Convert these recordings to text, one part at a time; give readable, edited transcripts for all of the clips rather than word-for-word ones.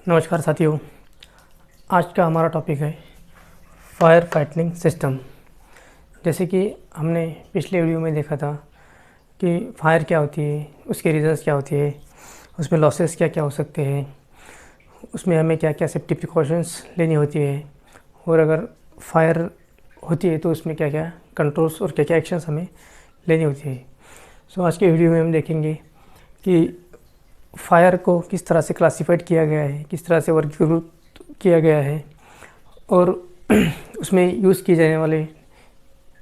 नमस्कार साथियों। आज का हमारा टॉपिक है फायर फाइटिंग सिस्टम। जैसे कि हमने पिछले वीडियो में देखा था कि फायर क्या होती है, उसके रीजंस क्या होती है, उसमें लॉसेस क्या क्या हो सकते हैं, उसमें हमें क्या क्या सेफ्टी प्रिकॉशंस लेनी होती है, और अगर फायर होती है तो उसमें क्या क्या कंट्रोल्स और क्या क्या एक्शंस हमें लेनी होती है। सो आज के वीडियो में हम देखेंगे कि फायर को किस तरह से क्लासिफाइड किया गया है, किस तरह से वर्गीकृत किया गया है, और उसमें यूज़ किए जाने वाले,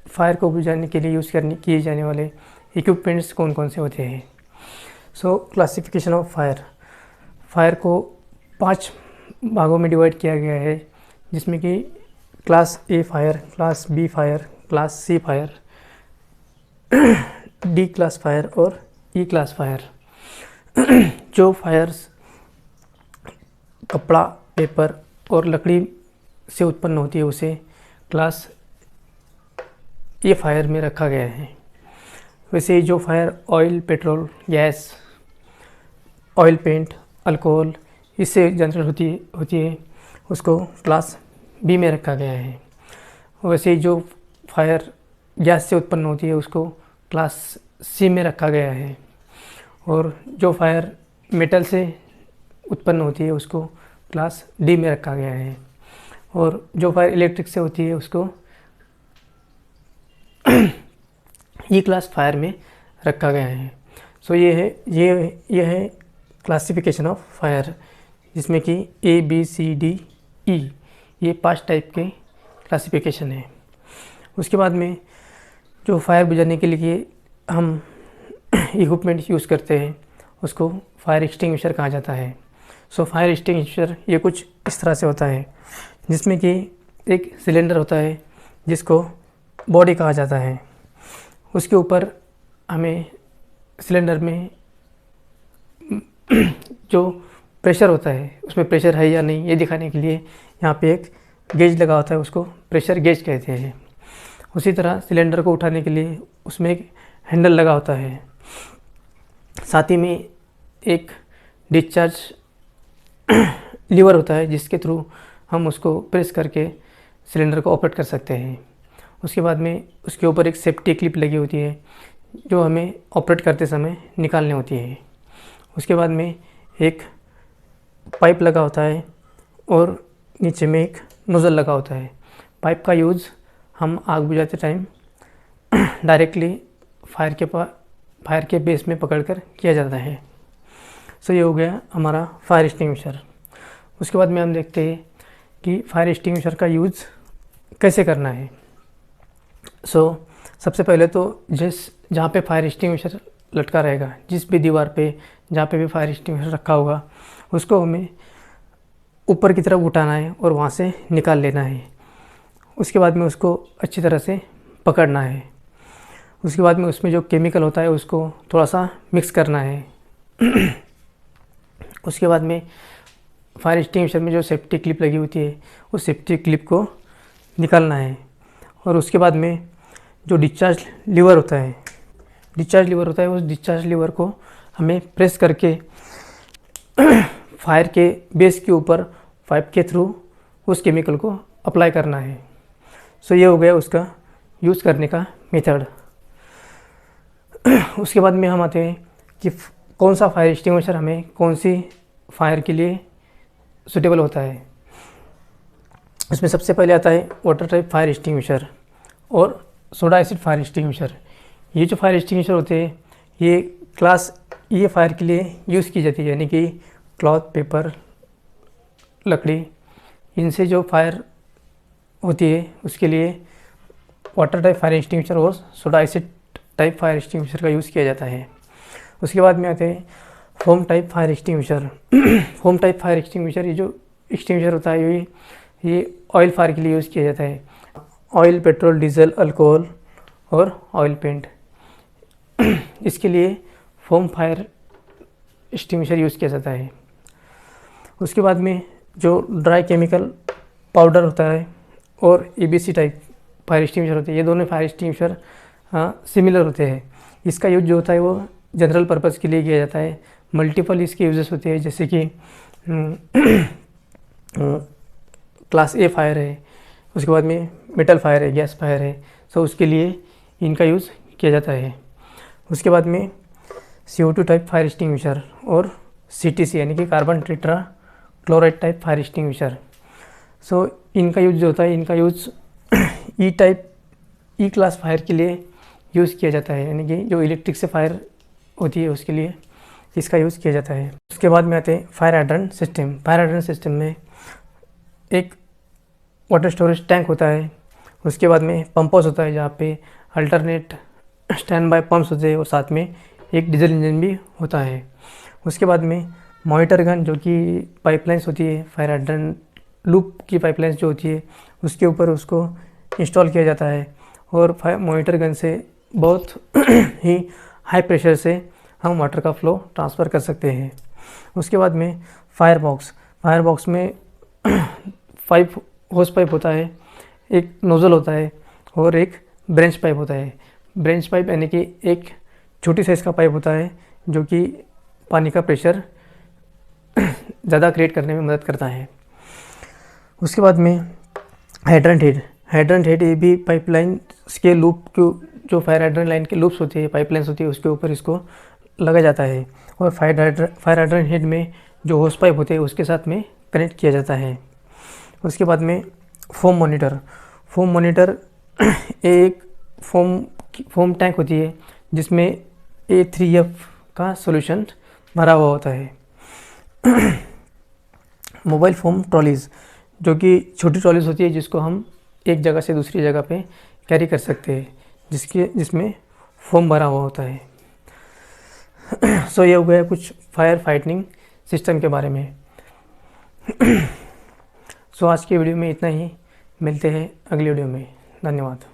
फायर को बुझाने के लिए किए जाने वाले इक्विपमेंट्स कौन कौन से होते हैं। सो क्लासिफिकेशन ऑफ फायर। फायर को 5 भागों में डिवाइड किया गया है, जिसमें कि class A fire, class B fire, class C fire, D class fire और ई क्लास फायर। जो फायर्स कपड़ा, पेपर और लकड़ी से उत्पन्न होती है उसे क्लास ए फायर में रखा गया है। वैसे जो fire oil, petrol, gas, oil paint, alcohol इससे जनरेट होती है उसको क्लास बी में रखा गया है। वैसे जो फायर गैस से उत्पन्न होती है उसको क्लास सी में रखा गया है, और जो फायर मेटल से उत्पन्न होती है उसको क्लास डी में रखा गया है, और जो फायर इलेक्ट्रिक से होती है उसको ई क्लास फायर में रखा गया है। सो ये है क्लासिफिकेशन ऑफ फायर, जिसमें कि A B C D E ये 5 टाइप के क्लासिफिकेशन है। उसके बाद में जो फायर बुझाने के लिए हम इक्विपमेंट यूज़ करते हैं उसको फायर एक्सटिंग्विशर कहा जाता है। सो फायर एक्सटिंग्विशर ये कुछ इस तरह से होता है, जिसमें कि एक सिलेंडर होता है जिसको बॉडी कहा जाता है। उसके ऊपर हमें सिलेंडर में जो प्रेशर होता है उसमें प्रेशर है या नहीं ये दिखाने के लिए यहाँ पे एक गेज लगा होता है, उसको प्रेशर गेज कहते हैं। उसी तरह सिलेंडर को उठाने के लिए उसमें एक हैंडल लगा होता है, साथ ही में एक डिस्चार्ज लीवर होता है जिसके थ्रू हम उसको प्रेस करके सिलेंडर को ऑपरेट कर सकते हैं। उसके बाद में उसके ऊपर एक सेफ्टी क्लिप लगी होती है जो हमें ऑपरेट करते समय निकालनी होती है। उसके बाद में एक पाइप लगा होता है और नीचे में एक नोज़ल लगा होता है। पाइप का यूज़ हम आग बुझाते टाइम डायरेक्टली फायर के बेस में पकड़कर किया जाता है। सो ये हो गया हमारा फायर एक्सटिंग्विशर। उसके बाद में हम देखते हैं कि फायर एक्सटिंग्विशर का यूज़ कैसे करना है। सो सबसे पहले तो जहाँ पे फायर एक्सटिंग्विशर लटका रहेगा, जिस भी दीवार पे जहाँ पे भी फायर एक्सटिंग्विशर रखा होगा उसको हमें ऊपर की तरफ उठाना है और वहाँ से निकाल लेना है। उसके बाद में उसको अच्छी तरह से पकड़ना है। उसके बाद में उसमें जो केमिकल होता है उसको थोड़ा सा मिक्स करना है। उसके बाद में फायर एक्सटिंग्विशर में जो सेफ्टी क्लिप लगी होती है उस सेफ्टी क्लिप को निकालना है, और उसके बाद में जो डिस्चार्ज लीवर होता है उस डिस्चार्ज लीवर को हमें प्रेस करके फायर के बेस के ऊपर पाइप के थ्रू उस केमिकल को अप्लाई करना है। सो ये हो गया उसका यूज़ करने का मेथड। उसके बाद में हम आते हैं कि कौन सा फायर एक्सटिंग्विशर हमें कौन सी फायर के लिए सूटेबल होता है। उसमें सबसे पहले आता है वाटर टाइप फायर एक्सटिंग्विशर और सोडा एसिड फायर एक्सटिंग्विशर। ये जो फायर एक्सटिंग्विशर होते हैं ये क्लास ये फायर के लिए यूज़ की जाती है, यानी कि क्लॉथ, पेपर, लकड़ी, इनसे जो फायर होती है उसके लिए वाटर टाइप फायर एक्सटिंग्विशर और soda acid type fire extinguisher का यूज़ किया जाता है। उसके बाद में आते हैं foam type fire extinguisher. Foam type fire extinguisher ये जो एक्सटिंग्विशर होता है ये ऑयल फायर के लिए यूज़ किया जाता है। ऑयल, पेट्रोल, डीजल, अल्कोहल और ऑयल पेंट इसके लिए फोम फायर एक्सटिंग्विशर यूज़ किया जाता है। उसके बाद में जो ड्राई केमिकल पाउडर होता है और EBC टाइप फायर एक्सटिंग्विशर होते हैं, ये दोनों फायर एक्सटिंग्विशर सिमिलर होते हैं। इसका यूज जो होता है वो जनरल पर्पज़ के लिए किया जाता है। मल्टीपल इसके यूजेस होते हैं, जैसे कि क्लास ए फायर है, उसके बाद में मेटल फायर है, गैस फायर है, सो उसके लिए इनका यूज़ किया जाता है। उसके बाद में CO2 टाइप फायर एक्सटिंग्विशर और CTC यानी कि carbon tetrachloride type fire extinguisher. So इनका यूज़ जो होता है, इनका यूज़ ई क्लास फायर के लिए यूज़ किया जाता है, यानी कि जो इलेक्ट्रिक से फायर होती है उसके लिए इसका यूज़ किया जाता है। उसके बाद में आते हैं fire hydrant system. Fire hydrant system में एक वाटर स्टोरेज टैंक होता है, उसके बाद में पंप हाउस होता है जहाँ पे अल्टरनेट स्टैंड बाय पंप्स होते हैं और साथ में एक डीजल इंजन भी होता है। उसके बाद में मॉनिटर गन जो कि पाइपलाइंस होती है, फायर हाइड्रेंट लूप की पाइपलाइंस जो होती है उसके ऊपर उसको इंस्टॉल किया जाता है और फायर मॉनिटर गन से बहुत ही हाई प्रेशर से हम वाटर का फ्लो ट्रांसफ़र कर सकते हैं। उसके बाद में फायर बॉक्स में 5 होस पाइप होता है, एक नोज़ल होता है और एक ब्रेंच पाइप होता है। ब्रेंच पाइप यानी कि एक छोटी साइज़ का पाइप होता है जो कि पानी का प्रेशर ज़्यादा क्रिएट करने में मदद करता है। उसके बाद में हाइड्रेंट हेड ये भी पाइपलाइन के लूप को, जो फायर हाइड्रेंट लाइन के लूप्स होती है, पाइपलाइंस होती है, उसके ऊपर इसको लगाया जाता है और फायर हाइड्रेंट हेड में जो होस पाइप होते हैं उसके साथ में कनेक्ट किया जाता है। उसके बाद में फोम मॉनिटर एक फोम टैंक होती है जिसमें A3F का सॉल्यूशन भरा हुआ होता है। मोबाइल फोम ट्रॉलीज़ जो कि छोटी ट्रॉलीज़ होती है जिसको हम एक जगह से दूसरी जगह पे कैरी कर सकते हैं, जिसमें फोम भरा हुआ होता है। सो ये हो गया कुछ फायर फाइटिंग सिस्टम के बारे में। सो आज की वीडियो में इतना ही, मिलते हैं अगली वीडियो में। धन्यवाद।